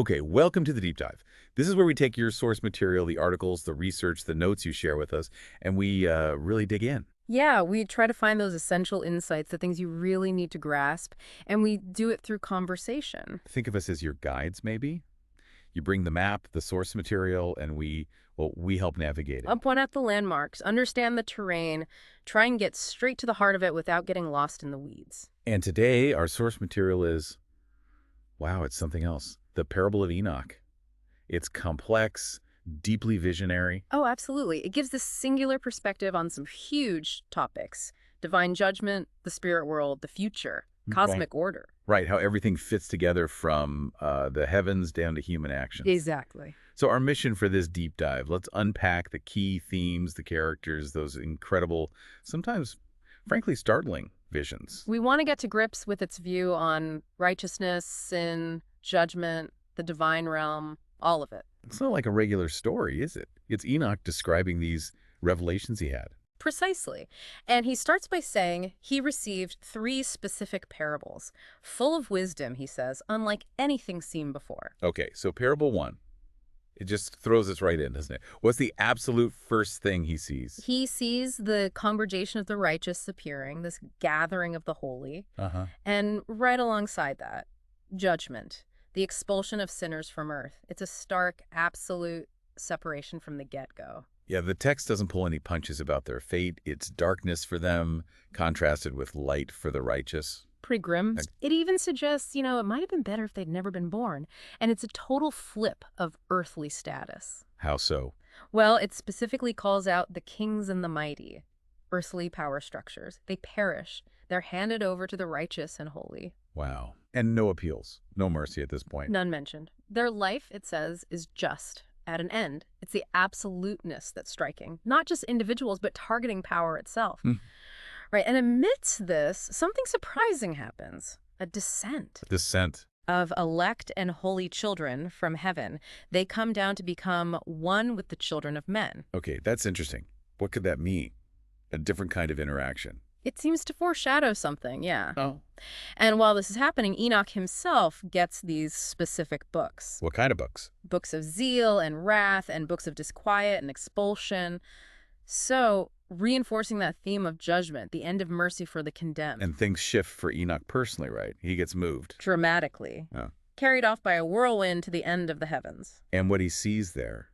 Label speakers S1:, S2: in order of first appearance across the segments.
S1: Okay, welcome to the deep dive. This is where we take your source material, the articles, the research, the notes you share with us, and we really dig in.
S2: Yeah, we try to find those essential insights, the things you really need to grasp, and we do it through conversation.
S1: Think of us as your guides, maybe. You bring the map, the source material, and we help navigate it.
S2: Point out the landmarks, understand the terrain, try and get straight to the heart of it without getting lost in the weeds.
S1: And today, our source material is, wow, it's something else. The Parable of Enoch. It's complex, deeply visionary.
S2: Oh, absolutely. It gives this singular perspective on some huge topics: divine judgment, the spirit world, the future,
S1: Okay.
S2: cosmic order.
S1: Right, how everything fits together from the heavens down to human actions.
S2: Exactly.
S1: So our mission for this deep dive, let's unpack the key themes, the characters, those incredible, sometimes frankly startling visions.
S2: We want to get to grips with its view on righteousness, sin, judgment, the divine realm, all of it.
S1: It's not like a regular story, is it? It's Enoch describing these revelations he had.
S2: Precisely. And he starts by saying he received three specific parables, full of wisdom, he says, unlike anything seen before.
S1: Okay, so parable one, it just throws us right in, doesn't it? What's the absolute first thing he sees?
S2: He sees the congregation of the righteous appearing, this gathering of the holy,
S1: Uh-huh.
S2: and right alongside that, judgment, the expulsion of sinners from earth. It's a stark, absolute separation from the get-go.
S1: Yeah, the text doesn't pull any punches about their fate. It's darkness for them, contrasted with light for the righteous.
S2: Pretty grim.
S1: Like,
S2: It even suggests, it might have been better if they'd never been born. And it's a total flip of earthly status.
S1: how so?
S2: Well, it specifically calls out the kings and the mighty, earthly power structures. They perish. They're handed over to the righteous and holy.
S1: Wow. And no appeals, no mercy at this point.
S2: None mentioned. Their life, it says, is just, at an end. It's the absoluteness that's striking. Not just individuals, but targeting power itself.
S1: Hmm.
S2: Right, and amidst this, something surprising happens. A descent
S1: Descent.
S2: of elect and holy children from heaven. They come down to become one with the children of men.
S1: Okay, that's interesting. What could that mean? A different kind of interaction.
S2: It seems to foreshadow something, yeah.
S1: Oh.
S2: And while this is happening, Enoch himself gets these specific books.
S1: What kind of books?
S2: Books of zeal and wrath and books of disquiet and expulsion. So, reinforcing that theme of judgment, the end of mercy for the condemned.
S1: And things shift for Enoch personally, right? He gets moved.
S2: Dramatically.
S1: Oh.
S2: Carried off by a whirlwind to the end of the heavens.
S1: And what he sees there,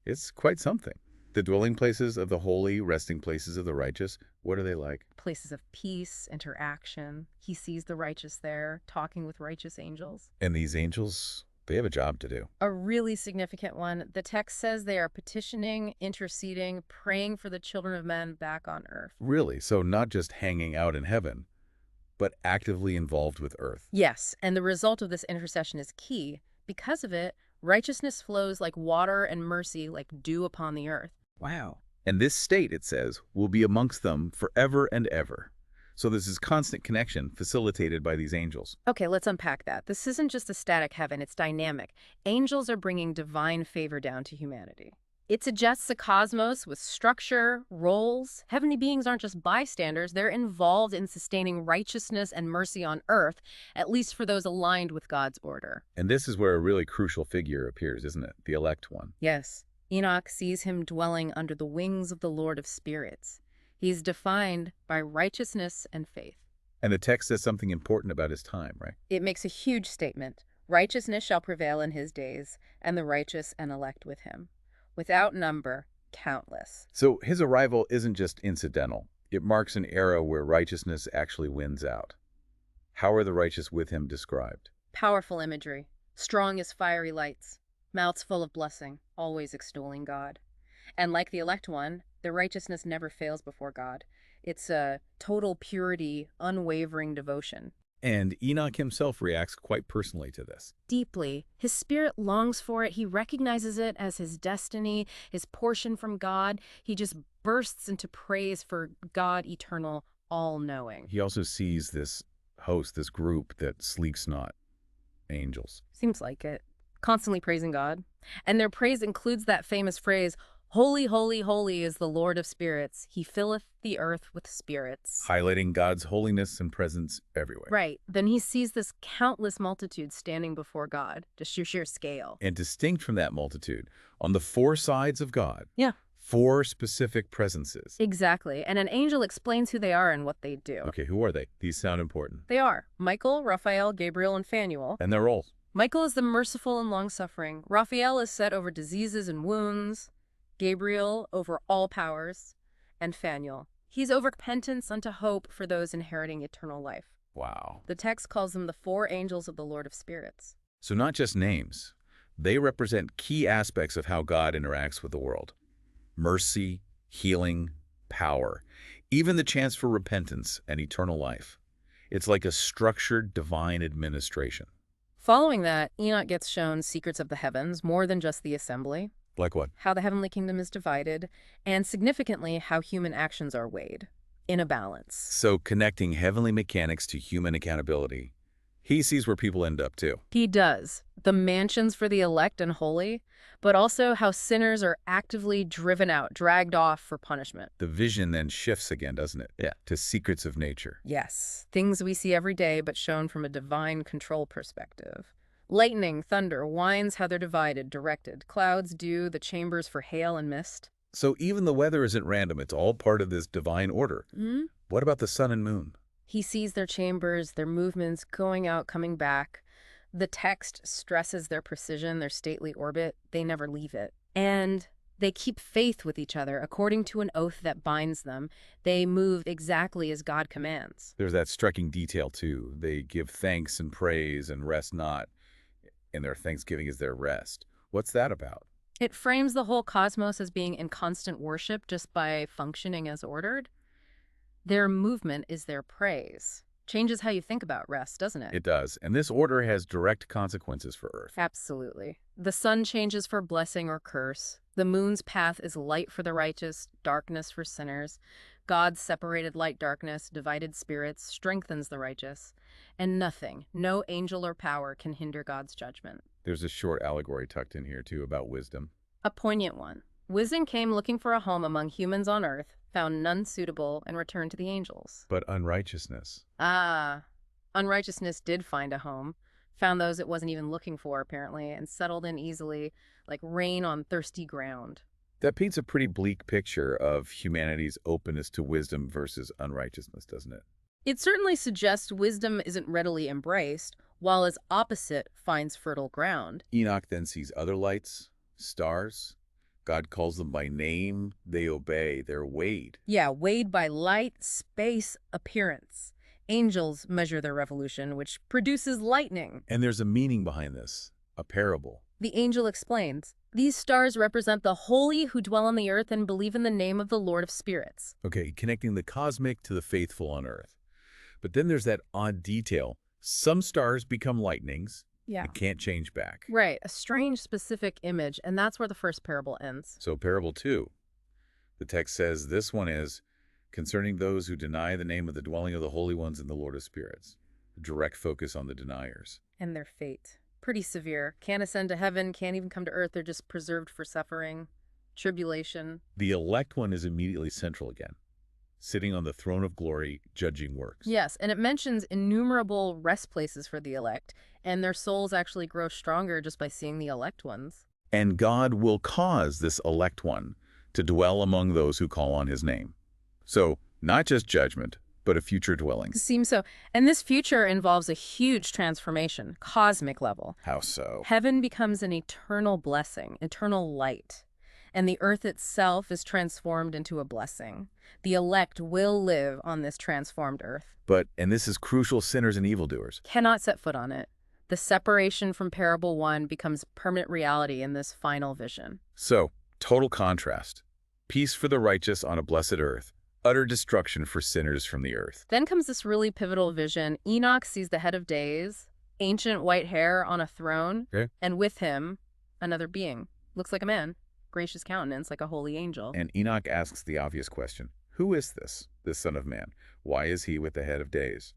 S1: it's quite something. The dwelling places of the holy, resting places of the righteous, what are they like?
S2: Places of peace, interaction. He sees the righteous there, talking with righteous angels.
S1: And these angels, they have a job to do.
S2: A really significant one. The text says they are petitioning, interceding, praying for the children of men back on earth.
S1: Really, so not just hanging out in heaven, but actively involved with earth.
S2: Yes, and the result of this intercession is key. Because of it, righteousness flows like water and mercy like dew upon the earth.
S1: Wow. And this state, it says, will be amongst them forever and ever. So there's this constant connection facilitated by these angels.
S2: Okay, let's unpack that. This isn't just a static heaven, it's dynamic. Angels are bringing divine favor down to humanity. It suggests a cosmos with structure, roles. Heavenly beings aren't just bystanders, they're involved in sustaining righteousness and mercy on earth, at least for those aligned with God's order.
S1: And this is where a really crucial figure appears, isn't it? The elect one.
S2: Yes, Enoch sees him dwelling under the wings of the Lord of Spirits. He's defined by righteousness and faith.
S1: And the text says something important about his time, right?
S2: It makes a huge statement. Righteousness shall prevail in his days, and the righteous and elect with him. Without number, countless.
S1: So his arrival isn't just incidental. It marks an era where righteousness actually wins out. How are the righteous with him described?
S2: Powerful imagery. Strong as fiery lights. Mouths full of blessing, always extolling God. And like the elect one, their righteousness never fails before God. It's a total purity, unwavering devotion.
S1: And Enoch himself reacts quite personally to this.
S2: Deeply. His spirit longs for it. He recognizes it as his destiny, his portion from God. He just bursts into praise for God eternal, all-knowing.
S1: He also sees this host, this group that sleeps not, angels.
S2: Seems like it. Constantly praising God. And their praise includes that famous phrase, Holy, holy, holy is the Lord of spirits. He filleth the earth with spirits.
S1: highlighting God's holiness and presence everywhere.
S2: Right. Then he sees this countless multitude standing before God, just sheer scale.
S1: And distinct from that multitude, on the four sides of God,
S2: Yeah.
S1: four specific presences.
S2: Exactly. And an angel explains who they are and what they do.
S1: Okay, who are they? These sound important.
S2: They are Michael, Raphael, Gabriel, and Phanuel.
S1: And their roles.
S2: Michael is the merciful and long-suffering. Raphael is set over diseases and wounds. Gabriel over all powers. And Phanuel, he's over repentance unto hope for those inheriting eternal life.
S1: Wow.
S2: The text calls them the four angels of the Lord of Spirits.
S1: So not just names. They represent key aspects of how God interacts with the world. Mercy, healing, power, even the chance for repentance and eternal life. It's like a structured divine administration.
S2: Following that, Enoch gets shown secrets of the heavens, more than just the assembly,
S1: Like what?
S2: how the heavenly kingdom is divided, and significantly, how human actions are weighed in a balance.
S1: So connecting heavenly mechanics to human accountability. He sees where people end up too.
S2: He does. The mansions for the elect and holy, but also how sinners are actively driven out, dragged off for punishment.
S1: The vision then shifts again, doesn't it? Yeah. To secrets of nature.
S2: Yes, things we see every day, but shown from a divine control perspective. Lightning, thunder, winds, how they're divided, directed. Clouds, dew, the chambers for hail and mist.
S1: So even the weather isn't random. It's all part of this divine order.
S2: Hmm?
S1: What about the sun and moon?
S2: He sees their chambers, their movements, going out, coming back. The text stresses their precision, their stately orbit. They never leave it. And they keep faith with each other according to an oath that binds them. They move exactly as God commands.
S1: There's that striking detail too. They give thanks and praise and rest not. And their thanksgiving is their rest. What's that about?
S2: It frames the whole cosmos as being in constant worship just by functioning as ordered. Their movement is their praise. Changes how you think about rest, doesn't it?
S1: It does. And this order has direct consequences for Earth.
S2: Absolutely. The sun changes for blessing or curse. The moon's path is light for the righteous, darkness for sinners. God's separated light darkness, divided spirits, strengthens the righteous. And nothing, no angel or power can hinder God's judgment.
S1: There's a short allegory tucked in here too about wisdom.
S2: A poignant one. Wisdom came looking for a home among humans on earth, found none suitable, and returned to the angels.
S1: But unrighteousness.
S2: Unrighteousness did find a home, found those it wasn't even looking for, apparently, and settled in easily, like rain on thirsty ground.
S1: That paints a pretty bleak picture of humanity's openness to wisdom versus unrighteousness, doesn't it?
S2: It certainly suggests wisdom isn't readily embraced, while its opposite finds fertile ground.
S1: Enoch then sees other lights, stars. God calls them by name. They obey. They're weighed.
S2: Yeah, weighed by light, space, appearance. Angels measure their revolution, which produces lightning.
S1: And there's a meaning behind this, a parable.
S2: The angel explains, these stars represent the holy who dwell on the earth and believe in the name of the Lord of Spirits.
S1: Okay, connecting the cosmic to the faithful on Earth. But then there's that odd detail. Some stars become lightnings.
S2: Yeah.
S1: It can't change back.
S2: Right, a strange specific image, and that's where the first parable ends.
S1: So parable 2. The text says this one is concerning those who deny the name of the dwelling of the holy ones in the Lord of Spirits. A direct focus on the deniers.
S2: And their fate. Pretty severe. Can't ascend to heaven, can't even come to earth. They're just preserved for suffering, tribulation.
S1: The elect one is immediately central again, sitting on the throne of glory, judging works.
S2: Yes, and it mentions innumerable rest places for the elect, and their souls actually grow stronger just by seeing the elect ones.
S1: And God will cause this elect one to dwell among those who call on his name. So, not just judgment, but a future dwelling.
S2: Seems so. And this future involves a huge transformation, cosmic level.
S1: How so?
S2: Heaven becomes an eternal blessing, eternal light. And the earth itself is transformed into a blessing. The elect will live on this transformed earth.
S1: But, and this is crucial, sinners and evildoers
S2: Cannot set foot on it. The separation from Parable 1 becomes permanent reality in this final vision.
S1: So, total contrast. Peace for the righteous on a blessed earth. Utter destruction for sinners from the earth.
S2: Then comes this really pivotal vision. Enoch sees the head of days, ancient white hair on a throne, and with him, another being. Looks like a man, gracious countenance like a holy angel.
S1: And Enoch asks the obvious question, who is this son of man? Why is he with the head of days?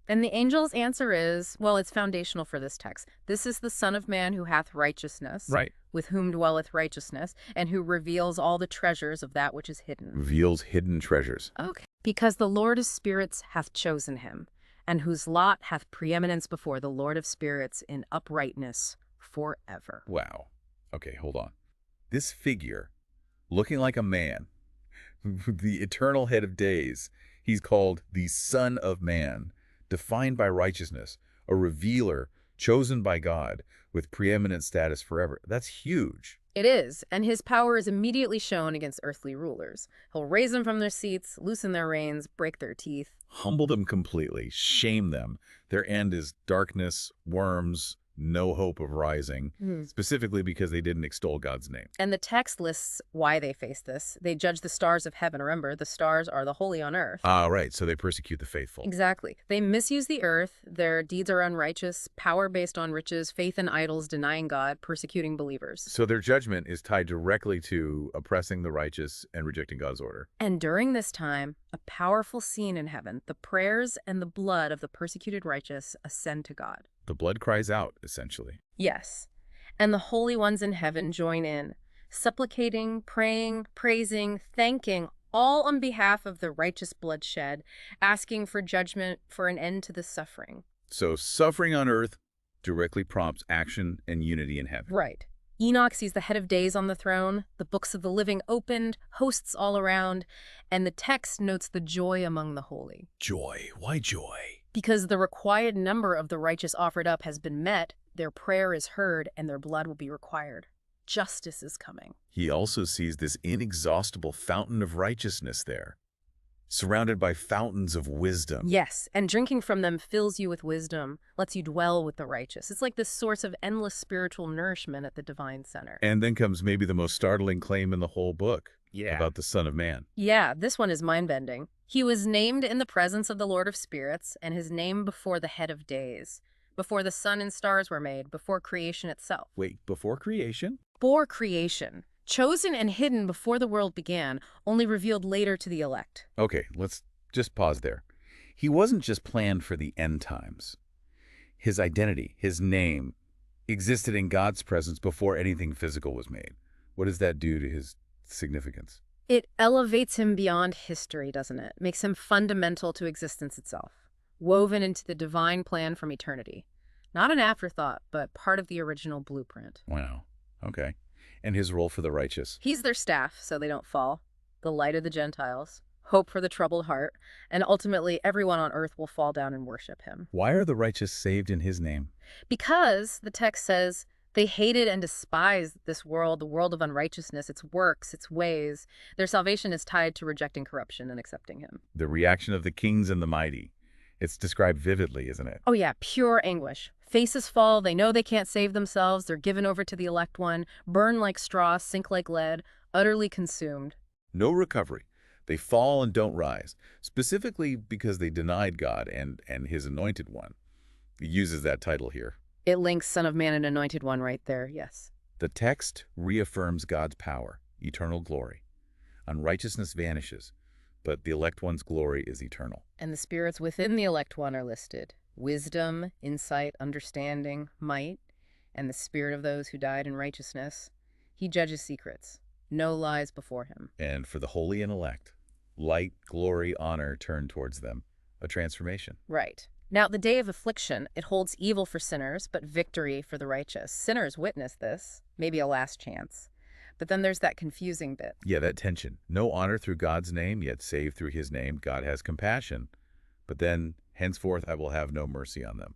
S2: And the angel's answer is, well, it's foundational for this text. This is the Son of Man who hath righteousness,
S1: Right.
S2: with whom dwelleth righteousness, and who reveals all the treasures of that which is hidden.
S1: Reveals hidden treasures.
S2: Okay. Because the Lord of spirits hath chosen him, and whose lot hath preeminence before the Lord of spirits in uprightness forever.
S1: Wow. Okay, hold on. This figure, looking like a man, the eternal head of days, he's called the Son of Man, defined by righteousness, a revealer, chosen by God, with preeminent status forever. That's huge.
S2: It is, and his power is immediately shown against earthly rulers. He'll raise them from their seats, loosen their reins, break their teeth.
S1: Humble them completely, shame them. Their end is darkness, worms, no hope of rising, specifically because they didn't extol God's name.
S2: And the text lists why they face this. They judge the stars of heaven. Remember, the stars are the holy on earth.
S1: Ah, right, so they persecute the faithful.
S2: Exactly. They misuse the earth. Their deeds are unrighteous, power based on riches, faith in idols, denying God, persecuting believers.
S1: So their judgment is tied directly to oppressing the righteous and rejecting God's order.
S2: And during this time, a powerful scene in heaven, the prayers and the blood of the persecuted righteous ascend to God.
S1: The blood cries out, essentially.
S2: Yes. And the holy ones in heaven join in, supplicating, praying, praising, thanking, all on behalf of the righteous bloodshed, asking for judgment, for an end to the suffering.
S1: So suffering on earth directly prompts action and unity in heaven.
S2: Right. Enoch sees the head of days on the throne, the books of the living opened, hosts all around, and the text notes the joy among the holy.
S1: Joy. Why joy?
S2: Because the required number of the righteous offered up has been met, their prayer is heard, and their blood will be required. Justice is coming.
S1: He also sees this inexhaustible fountain of righteousness there, surrounded by fountains of wisdom.
S2: Yes, and drinking from them fills you with wisdom, lets you dwell with the righteous. It's like this source of endless spiritual nourishment at the divine center.
S1: And then comes maybe the most startling claim in the whole book about the Son of Man.
S2: Yeah, this one is mind-bending. He was named in the presence of the Lord of Spirits, and his name before the head of days, before the sun and stars were made, before creation itself.
S1: Wait, before creation?
S2: Before creation. Chosen and hidden before the world began, only revealed later to the elect.
S1: Okay, let's just pause there. He wasn't just planned for the end times. His identity, his name, existed in God's presence before anything physical was made. What does that do to his significance?
S2: It elevates him beyond history, doesn't it? Makes him fundamental to existence itself, woven into the divine plan from eternity. Not an afterthought, but part of the original blueprint.
S1: Wow. Okay. And his role for the righteous?
S2: He's their staff, so they don't fall, the light of the Gentiles, hope for the troubled heart, and ultimately everyone on earth will fall down and worship him.
S1: Why are the righteous saved in his name?
S2: Because, the text says, they hated and despised this world, the world of unrighteousness, its works, its ways. Their salvation is tied to rejecting corruption and accepting him.
S1: The reaction of the kings and the mighty. It's described vividly, isn't it?
S2: Oh yeah, pure anguish. Faces fall, they know they can't save themselves, they're given over to the elect one, burn like straw, sink like lead, utterly consumed.
S1: No recovery. They fall and don't rise, specifically because they denied God and his anointed one. He uses that title here.
S2: It links Son of Man and Anointed One right there, yes.
S1: The text reaffirms God's power, eternal glory. Unrighteousness vanishes, but the elect one's glory is eternal.
S2: And the spirits within the elect one are listed. Wisdom, insight, understanding, might, and the spirit of those who died in righteousness. He judges secrets. No lies before him.
S1: And for the holy and elect, light, glory, honor turn towards them. A transformation.
S2: Right. Now, the day of affliction, it holds evil for sinners, but victory for the righteous. Sinners witness this, maybe a last chance. But then there's that confusing bit.
S1: Yeah, that tension. No honor through God's name, yet saved through his name. God has compassion. But then, henceforth, I will have no mercy on them.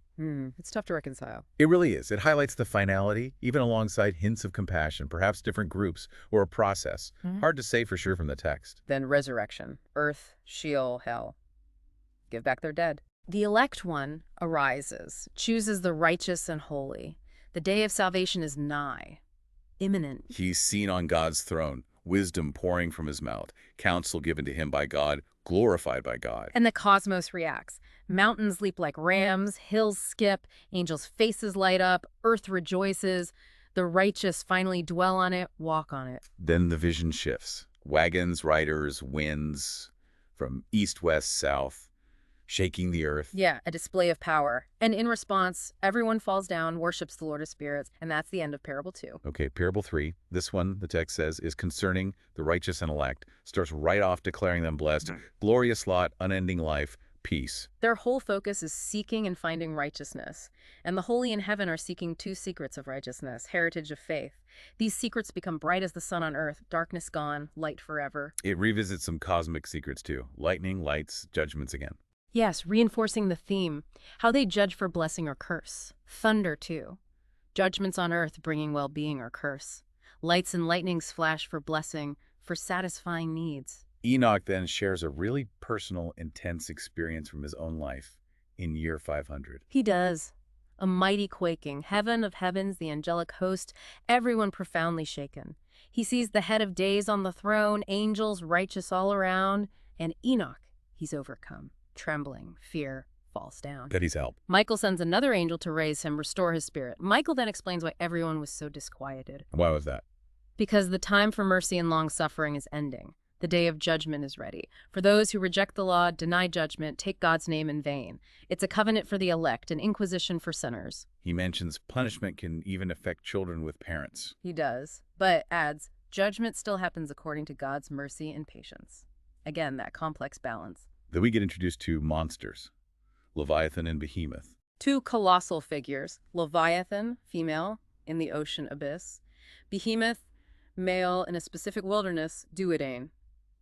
S2: It's tough to reconcile.
S1: It really is. It highlights the finality, even alongside hints of compassion, perhaps different groups, or a process. Hard to say for sure from the text.
S2: Then resurrection. Earth, Sheol, hell. Give back their dead. The elect one arises, chooses the righteous and holy. The day of salvation is nigh, imminent.
S1: He's seen on God's throne, wisdom pouring from his mouth, counsel given to him by God, glorified by God.
S2: And the cosmos reacts. Mountains leap like rams, hills skip, angels' faces light up, earth rejoices. The righteous finally dwell on it, walk on it.
S1: Then the vision shifts. Wagons, riders, winds, from east, west, south. shaking the earth.
S2: Yeah, a display of power. And in response, everyone falls down, worships the Lord of Spirits, and that's the end of Parable 2.
S1: Okay, Parable 3. This one, the text says, is concerning the righteous and elect. Starts right off declaring them blessed. Glorious lot, unending life, peace.
S2: Their whole focus is seeking and finding righteousness. And the holy in heaven are seeking two secrets of righteousness, heritage of faith. These secrets become bright as the sun on earth, darkness gone, light forever.
S1: It revisits some cosmic secrets too. Lightning, lights, judgments again.
S2: Yes, reinforcing the theme, how they judge for blessing or curse. Thunder, too. Judgments on earth bringing well-being or curse. Lights and lightnings flash for blessing, for satisfying needs.
S1: Enoch then shares a really personal, intense experience from his own life in year 500.
S2: He does. A mighty quaking, heaven of heavens, the angelic host, everyone profoundly shaken. He sees the head of days on the throne, angels righteous all around, and Enoch, he's overcome. Trembling, fear, falls down.
S1: That he's helped.
S2: Michael sends another angel to raise him, restore his spirit. Michael then explains why everyone was so disquieted.
S1: Why was that?
S2: Because the time for mercy and long-suffering is ending. The day of judgment is ready. For those who reject the law, deny judgment, take God's name in vain. It's a covenant for the elect, an inquisition for sinners.
S1: He mentions punishment can even affect children with parents.
S2: He does, but adds, judgment still happens according to God's mercy and patience. Again, that complex balance.
S1: Then we get introduced to monsters, Leviathan and Behemoth.
S2: Two colossal figures, Leviathan, female, in the ocean abyss. Behemoth, male, in a specific wilderness, Duodain,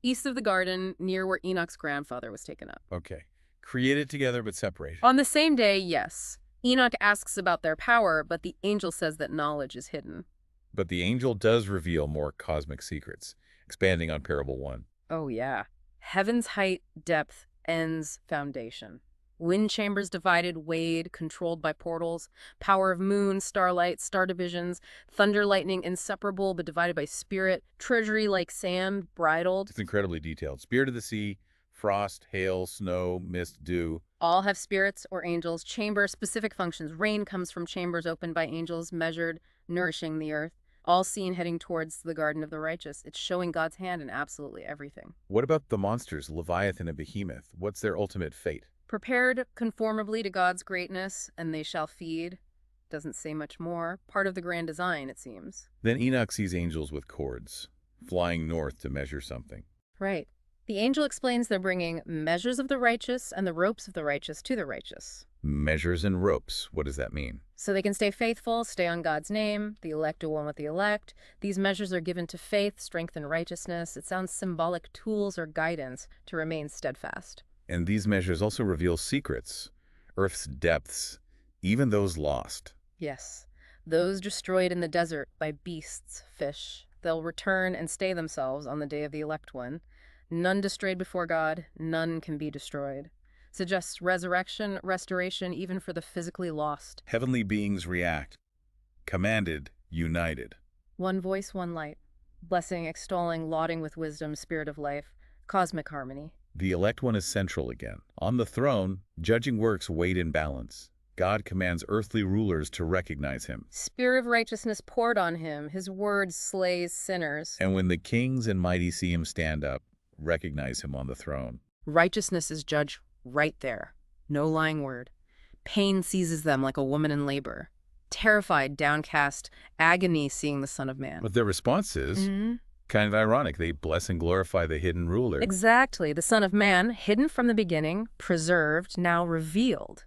S2: east of the garden, near where Enoch's grandfather was taken up.
S1: Okay. Created together but separated.
S2: On the same day, yes. Enoch asks about their power, but the angel says that knowledge is hidden.
S1: But the angel does reveal more cosmic secrets, expanding on Parable 1.
S2: Oh, yeah. Heaven's height, depth, ends, foundation. Wind chambers divided, weighed, controlled by portals. Power of moon, starlight, star divisions. Thunder, lightning, inseparable but divided by spirit. Treasury like sand, bridled.
S1: It's incredibly detailed. Spirit of the sea, frost, hail, snow, mist, dew.
S2: All have spirits or angels. Chamber, specific functions. Rain comes from chambers opened by angels, measured, nourishing the earth. All seen heading towards the garden of the righteous. It's showing God's hand in absolutely everything.
S1: What about the monsters, Leviathan and Behemoth? What's their ultimate fate?
S2: Prepared conformably to God's greatness, and they shall feed. Doesn't say much more. Part of the grand design, it seems.
S1: Then Enoch sees angels with cords, flying north to measure something.
S2: Right. The angel explains they're bringing measures of the righteous and the ropes of the righteous to the righteous.
S1: Measures and ropes. What does that mean?
S2: So they can stay faithful, stay on God's name, the elect do one with the elect. These measures are given to faith, strength, and righteousness. It sounds symbolic tools or guidance to remain steadfast.
S1: And these measures also reveal secrets, Earth's depths, even those lost.
S2: Yes, those destroyed in the desert by beasts, fish. They'll return and stay themselves on the day of the elect one. None destroyed before God, none can be destroyed. Suggests resurrection, restoration, even for the physically lost.
S1: Heavenly beings react, commanded, united.
S2: One voice, one light. Blessing, extolling, lauding with wisdom, spirit of life. Cosmic harmony.
S1: The elect one is central again. On the throne, judging works weighed in balance. God commands earthly rulers to recognize him.
S2: Spirit of righteousness poured on him. His word slays sinners.
S1: And when the kings and mighty see him stand up, recognize him on the throne.
S2: Righteousness is judged right there. No lying word. Pain seizes them like a woman in labor. Terrified, downcast, agony seeing the Son of Man.
S1: But their response is kind of ironic. They bless and glorify the hidden ruler.
S2: Exactly. The Son of Man, hidden from the beginning, preserved, now revealed.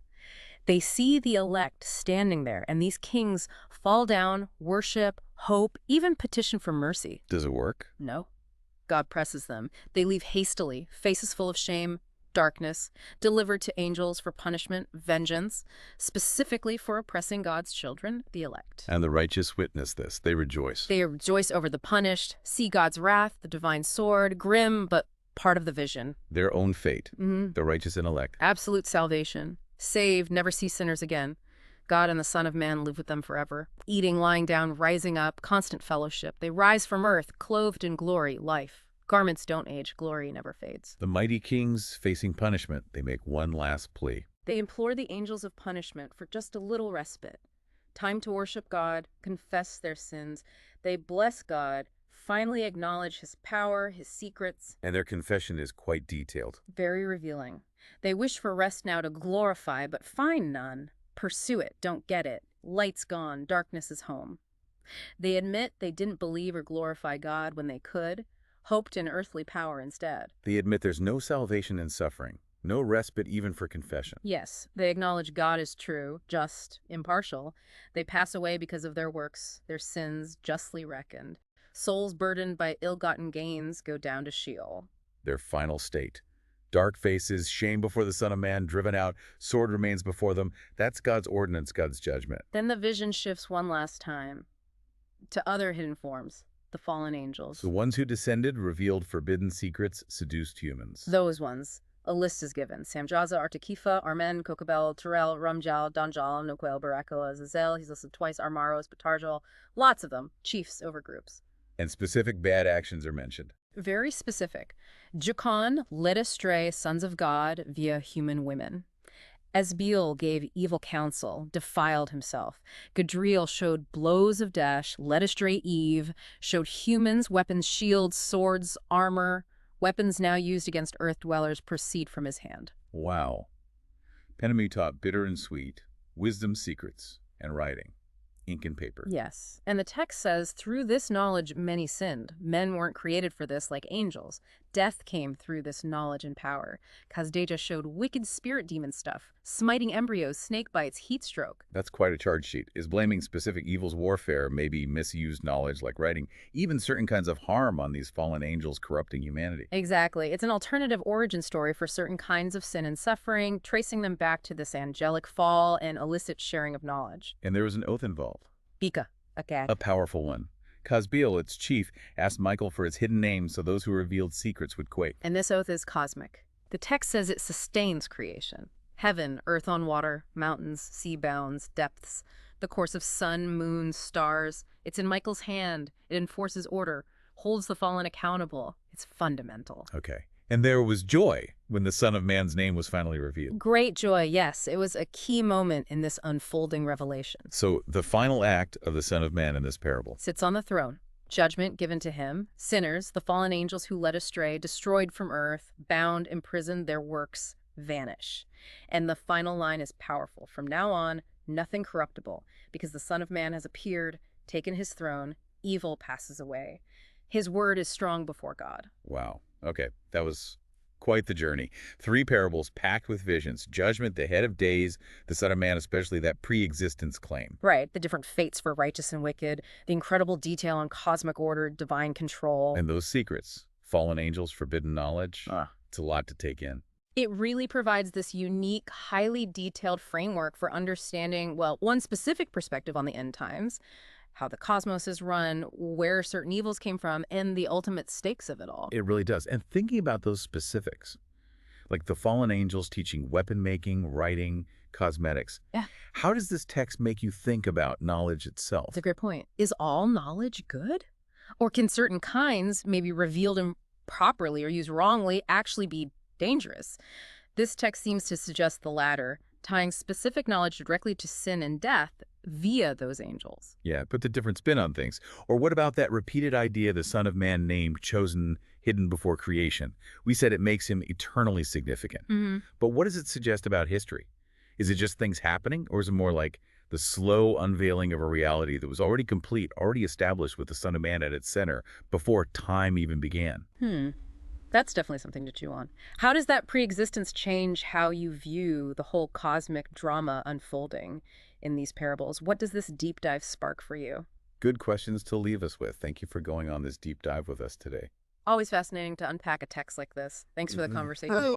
S2: They see the elect standing there, and these kings fall down, worship, hope, even petition for mercy.
S1: Does it work?
S2: No. God presses them. They leave hastily, faces full of shame, darkness, delivered to angels for punishment, vengeance, specifically for oppressing God's children, the elect.
S1: And the righteous witness this. They rejoice.
S2: They rejoice over the punished, see God's wrath, the divine sword, grim, but part of the vision.
S1: Their own fate, the righteous and elect.
S2: Absolute salvation. Saved, never see sinners again. God and the Son of Man live with them forever. Eating, lying down, rising up, constant fellowship. They rise from earth, clothed in glory, life. Garments don't age, glory never fades.
S1: The mighty kings facing punishment, they make one last plea.
S2: They implore the angels of punishment for just a little respite. Time to worship God, confess their sins. They bless God, finally acknowledge his power, his secrets.
S1: And their confession is quite detailed.
S2: Very revealing. They wish for rest now to glorify, but find none. Pursue it, don't get it. Light's gone, darkness is home. They admit they didn't believe or glorify God when they could, hoped in earthly power instead.
S1: They admit there's no salvation in suffering, no respite even for confession.
S2: Yes, they acknowledge God is true, just, impartial. They pass away because of their works, their sins justly reckoned. Souls burdened by ill-gotten gains go down to Sheol.
S1: Their final state. Dark faces, shame before the Son of Man, driven out, sword remains before them. That's God's ordinance, God's judgment.
S2: Then the vision shifts one last time to other hidden forms, the fallen angels.
S1: The ones who descended revealed forbidden secrets, seduced humans.
S2: Those ones. A list is given. Samjaza, Artakifa, Armen, Kokabel, Terrell, Rumjal, Donjal, Noquel, Barako, Azazel. He's listed twice, Armaros, Batarjal. Lots of them. Chiefs over groups.
S1: And specific bad actions are mentioned.
S2: Very specific. Jukan led astray sons of God via human women. Esbeel gave evil counsel, defiled himself. Gadriel showed blows of dash, led astray Eve, showed humans, weapons, shields, swords, armor. Weapons now used against earth dwellers proceed from his hand.
S1: Wow. Penemu taught bitter and sweet, wisdom, secrets, and writing. Ink and paper.
S2: Yes. And the text says, through this knowledge many sinned. Men weren't created for this like angels. Death came through this knowledge and power. Kazdeja showed wicked spirit demon stuff, smiting embryos, snake bites, heat stroke.
S1: That's quite a charge sheet. Is blaming specific evils warfare, maybe misused knowledge like writing, even certain kinds of harm on these fallen angels corrupting humanity.
S2: Exactly. It's an alternative origin story for certain kinds of sin and suffering, tracing them back to this angelic fall and illicit sharing of knowledge.
S1: And there was an oath involved.
S2: Bika, a cat.
S1: A powerful one. Kazbeel, its chief, asked Michael for its hidden name so those who revealed secrets would quake.
S2: And this oath is cosmic. The text says it sustains creation. Heaven, earth on water, mountains, sea bounds, depths, the course of sun, moon, stars. It's in Michael's hand. It enforces order, holds the fallen accountable. It's fundamental.
S1: Okay. And there was joy when the Son of Man's name was finally revealed.
S2: Great joy, yes. It was a key moment in this unfolding revelation.
S1: So the final act of the Son of Man in this parable.
S2: Sits on the throne. Judgment given to him. Sinners, the fallen angels who led astray, destroyed from earth, bound, imprisoned, their works vanish. And the final line is powerful. From now on, nothing corruptible, because the Son of Man has appeared, taken his throne, evil passes away. His word is strong before God.
S1: Wow. Okay, that was quite the journey. 3 parables packed with visions. Judgment, the head of days, the Son of Man, especially that pre-existence claim.
S2: Right, the different fates for righteous and wicked, the incredible detail on cosmic order, divine control.
S1: And those secrets, fallen angels, forbidden knowledge. It's a lot to take in.
S2: It really provides this unique, highly detailed framework for understanding, well, one specific perspective on the end times, how the cosmos is run, where certain evils came from, and the ultimate stakes of it all.
S1: It really does. And thinking about those specifics, like the fallen angels teaching weapon making, writing, cosmetics.
S2: Yeah.
S1: How does this text make you think about knowledge itself?
S2: That's a great point. Is all knowledge good? Or can certain kinds, maybe revealed improperly or used wrongly, actually be dangerous? This text seems to suggest the latter, tying specific knowledge directly to sin and death via those angels.
S1: Yeah, put the different spin on things. Or what about that repeated idea, the Son of Man named, chosen, hidden before creation? We said it makes him eternally significant. But what does it suggest about history? Is it just things happening, or is it more like the slow unveiling of a reality that was already complete, already established with the Son of Man at its center before time even began?
S2: That's definitely something to chew on. How does that pre-existence change how you view the whole cosmic drama unfolding in these parables? What does this deep dive spark for you?
S1: Good questions to leave us with. Thank you for going on this deep dive with us today.
S2: Always fascinating to unpack a text like this. Thanks for the conversation.